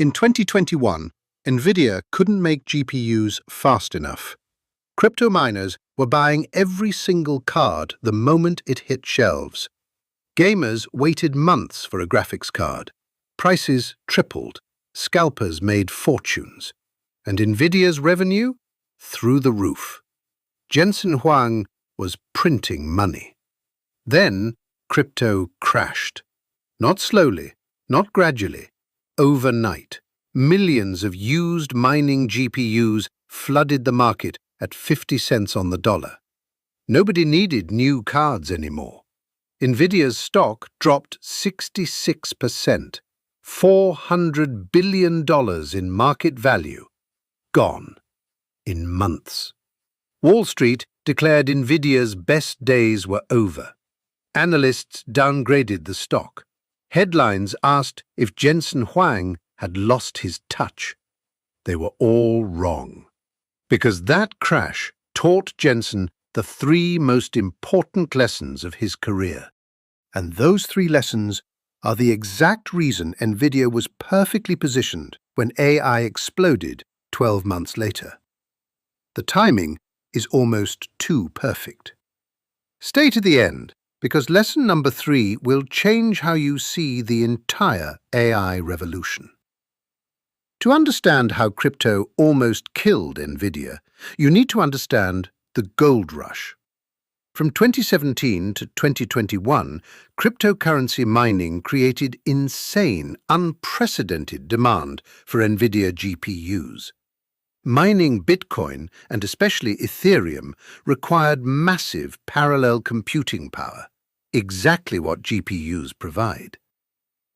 In 2021, NVIDIA couldn't make GPUs fast enough. Crypto miners were buying every single card the moment it hit shelves. Gamers waited months for a graphics card. Prices tripled. Scalpers made fortunes. And NVIDIA's revenue? Through the roof. Jensen Huang was printing money. Then crypto crashed. Not slowly, not gradually. Overnight, millions of used mining GPUs flooded the market at 50 cents on the dollar. Nobody needed new cards anymore. NVIDIA's stock dropped 66%, $400 billion in market value, gone in months. Wall Street declared NVIDIA's best days were over. Analysts downgraded the stock. Headlines asked if Jensen Huang had lost his touch. They were all wrong. Because that crash taught Jensen the three most important lessons of his career. And those three lessons are the exact reason NVIDIA was perfectly positioned when AI exploded 12 months later. The timing is almost too perfect. Stay to the end, because lesson number 3 will change how you see the entire AI revolution. To understand how crypto almost killed NVIDIA, you need to understand the gold rush. From 2017 to 2021, cryptocurrency mining created insane, unprecedented demand for NVIDIA GPUs. Mining Bitcoin, and especially Ethereum, required massive parallel computing power, exactly what GPUs provide.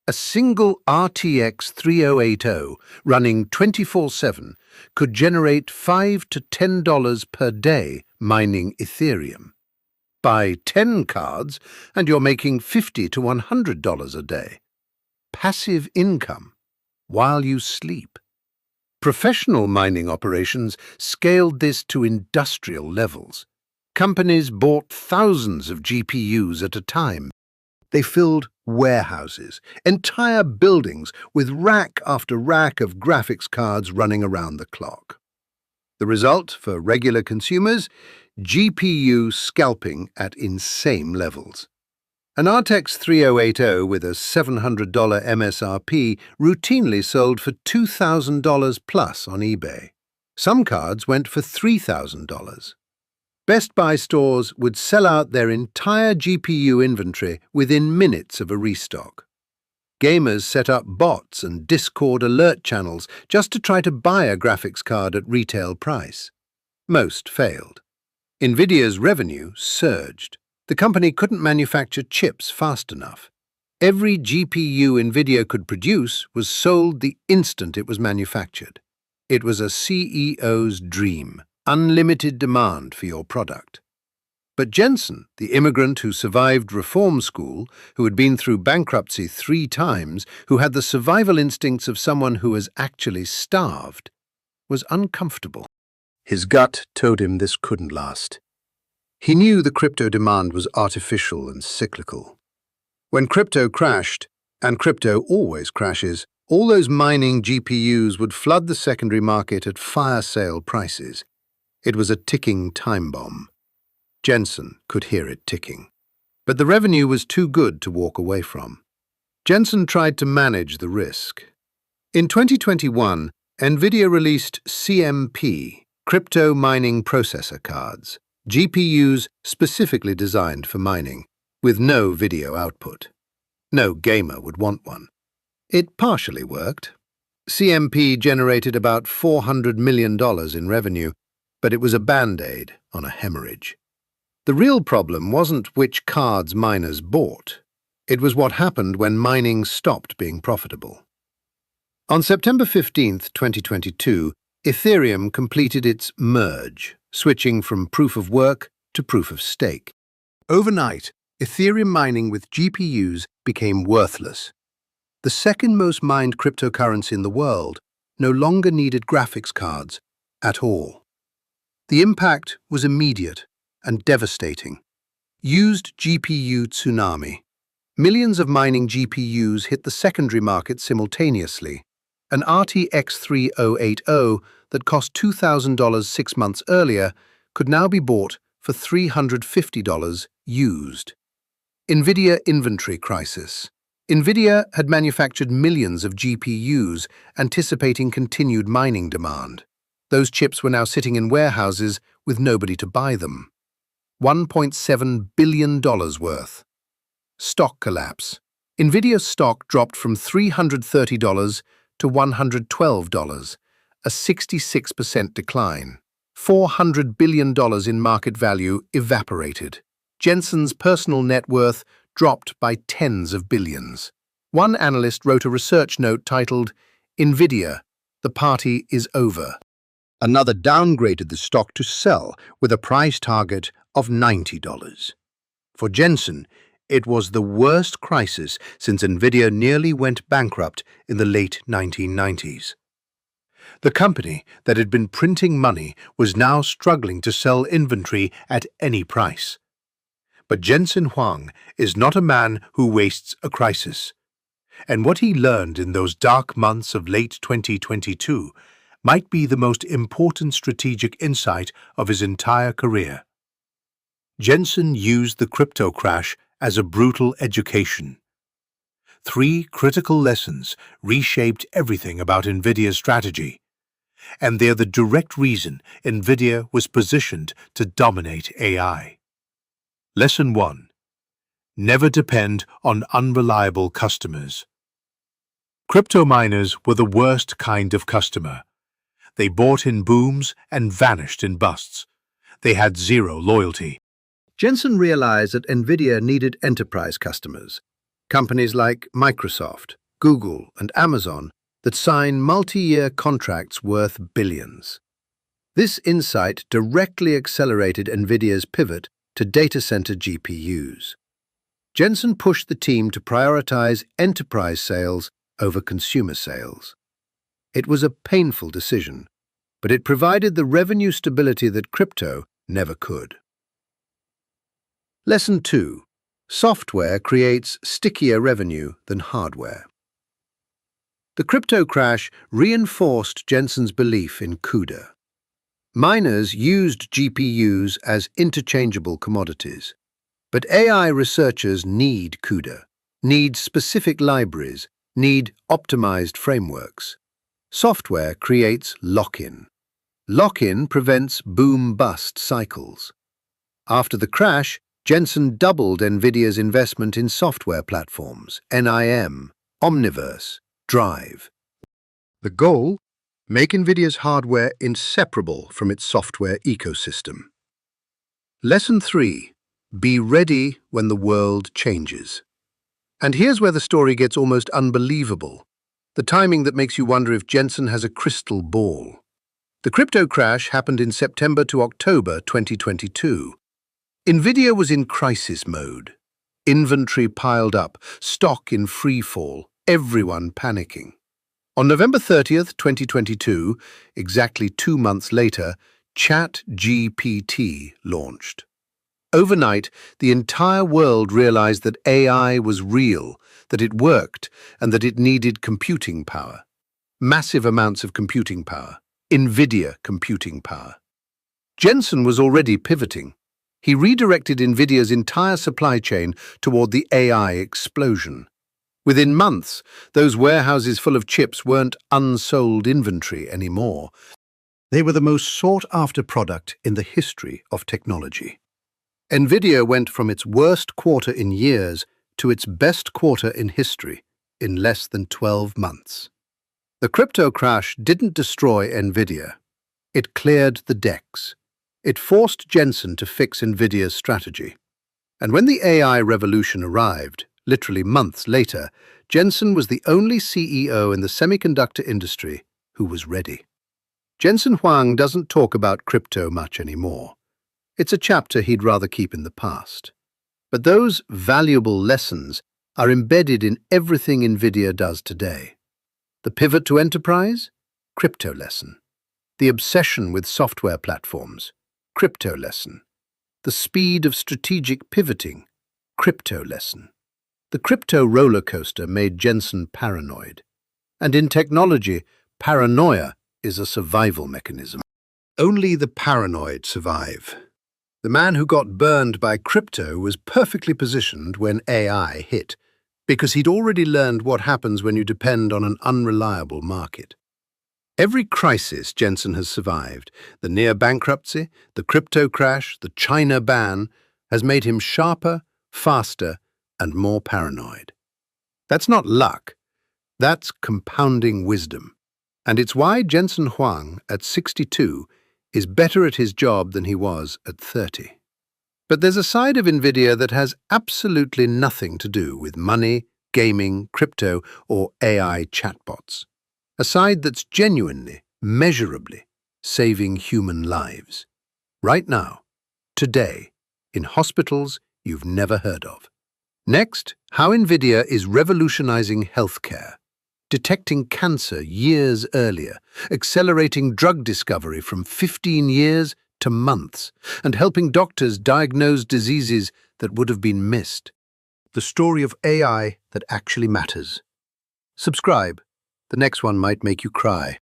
A single RTX 3080 running 24/7 could generate $5 to $10 per day mining Ethereum. Buy 10 cards and you're making $50 to $100 a day. Passive income while you sleep. Professional mining operations scaled this to industrial levels. Companies bought thousands of GPUs at a time. They filled warehouses, entire buildings with rack after rack of graphics cards running around the clock. The result for regular consumers? GPU scalping at insane levels. An RTX 3080 with a $700 MSRP routinely sold for $2,000 plus on eBay. Some cards went for $3,000. Best Buy stores would sell out their entire GPU inventory within minutes of a restock. Gamers set up bots and Discord alert channels just to try to buy a graphics card at retail price. Most failed. NVIDIA's revenue surged. The company couldn't manufacture chips fast enough. Every GPU NVIDIA could produce was sold the instant it was manufactured. It was a CEO's dream, unlimited demand for your product. But Jensen, the immigrant who survived reform school, who had been through bankruptcy 3 times, who had the survival instincts of someone who was actually starved, was uncomfortable. His gut told him this couldn't last. He knew the crypto demand was artificial and cyclical. When crypto crashed, and crypto always crashes, all those mining GPUs would flood the secondary market at fire sale prices. It was a ticking time bomb. Jensen could hear it ticking. But the revenue was too good to walk away from. Jensen tried to manage the risk. In 2021, NVIDIA released CMP, Crypto Mining Processor Cards, GPUs specifically designed for mining, with no video output. No gamer would want one. It partially worked. CMP generated about $400 million in revenue, but it was a band-aid on a hemorrhage. The real problem wasn't which cards miners bought. It was what happened when mining stopped being profitable. On September 15, 2022, Ethereum completed its merge, switching from proof of work to proof of stake. Overnight, Ethereum mining with GPUs became worthless. The second most mined cryptocurrency in the world no longer needed graphics cards at all. The impact was immediate and devastating. Used GPU tsunami. Millions of mining GPUs hit the secondary market simultaneously. An RTX 3080 that cost $2,000 6 months earlier could now be bought for $350 used. NVIDIA inventory crisis. NVIDIA had manufactured millions of GPUs, anticipating continued mining demand. Those chips were now sitting in warehouses with nobody to buy them. $1.7 billion worth. Stock collapse. NVIDIA's stock dropped from $330 to $112, a 66% decline. $400 billion in market value evaporated. Jensen's personal net worth dropped by tens of billions. One analyst wrote a research note titled, "NVIDIA, the party is over." Another downgraded the stock to sell with a price target of $90. For Jensen, it was the worst crisis since NVIDIA nearly went bankrupt in the late 1990s. The company that had been printing money was now struggling to sell inventory at any price. But Jensen Huang is not a man who wastes a crisis. And what he learned in those dark months of late 2022 might be the most important strategic insight of his entire career. Jensen used the crypto crash as a brutal education. 3 critical lessons reshaped everything about NVIDIA's strategy, and they're the direct reason NVIDIA was positioned to dominate AI. Lesson 1. Never depend on unreliable customers. Crypto miners were the worst kind of customer. They bought in booms and vanished in busts. They had zero loyalty. Jensen realized that NVIDIA needed enterprise customers, companies like Microsoft, Google, and Amazon that sign multi-year contracts worth billions. This insight directly accelerated NVIDIA's pivot to data center GPUs. Jensen pushed the team to prioritize enterprise sales over consumer sales. It was a painful decision, but it provided the revenue stability that crypto never could. Lesson 2. Software creates stickier revenue than hardware. The crypto crash reinforced Jensen's belief in CUDA. Miners used GPUs as interchangeable commodities. But AI researchers need CUDA, need specific libraries, need optimized frameworks. Software creates lock-in. Lock-in prevents boom-bust cycles. After the crash, Jensen doubled NVIDIA's investment in software platforms, NIM, Omniverse, Drive. The goal? Make NVIDIA's hardware inseparable from its software ecosystem. Lesson 3. Be ready when the world changes. And here's where the story gets almost unbelievable. The timing that makes you wonder if Jensen has a crystal ball. The crypto crash happened in September to October 2022. NVIDIA was in crisis mode. Inventory piled up, stock in free fall, everyone panicking. On November 30th, 2022, exactly 2 months later, ChatGPT launched. Overnight, the entire world realized that AI was real, that it worked, and that it needed computing power. Massive amounts of computing power. NVIDIA computing power. Jensen was already pivoting. He redirected NVIDIA's entire supply chain toward the AI explosion. Within months, those warehouses full of chips weren't unsold inventory anymore. They were the most sought-after product in the history of technology. NVIDIA went from its worst quarter in years to its best quarter in history in less than 12 months. The crypto crash didn't destroy NVIDIA. It cleared the decks. It forced Jensen to fix NVIDIA's strategy. And when the AI revolution arrived, literally months later, Jensen was the only CEO in the semiconductor industry who was ready. Jensen Huang doesn't talk about crypto much anymore. It's a chapter he'd rather keep in the past. But those valuable lessons are embedded in everything NVIDIA does today. The pivot to enterprise? Crypto lesson. The obsession with software platforms? Crypto lesson. The speed of strategic pivoting? Crypto lesson. The crypto roller coaster made Jensen paranoid. And in technology, paranoia is a survival mechanism. Only the paranoid survive. The man who got burned by crypto was perfectly positioned when AI hit, because he'd already learned what happens when you depend on an unreliable market. Every crisis Jensen has survived, the near bankruptcy, the crypto crash, the China ban, has made him sharper, faster, and more paranoid. That's not luck. That's compounding wisdom. And it's why Jensen Huang, at 62, is better at his job than he was at 30. But there's a side of NVIDIA that has absolutely nothing to do with money, gaming, crypto, or AI chatbots. A side that's genuinely, measurably saving human lives. Right now, today, in hospitals you've never heard of. Next, how NVIDIA is revolutionizing healthcare, detecting cancer years earlier, accelerating drug discovery from 15 years to months, and helping doctors diagnose diseases that would have been missed. The story of AI that actually matters. Subscribe. The next one might make you cry.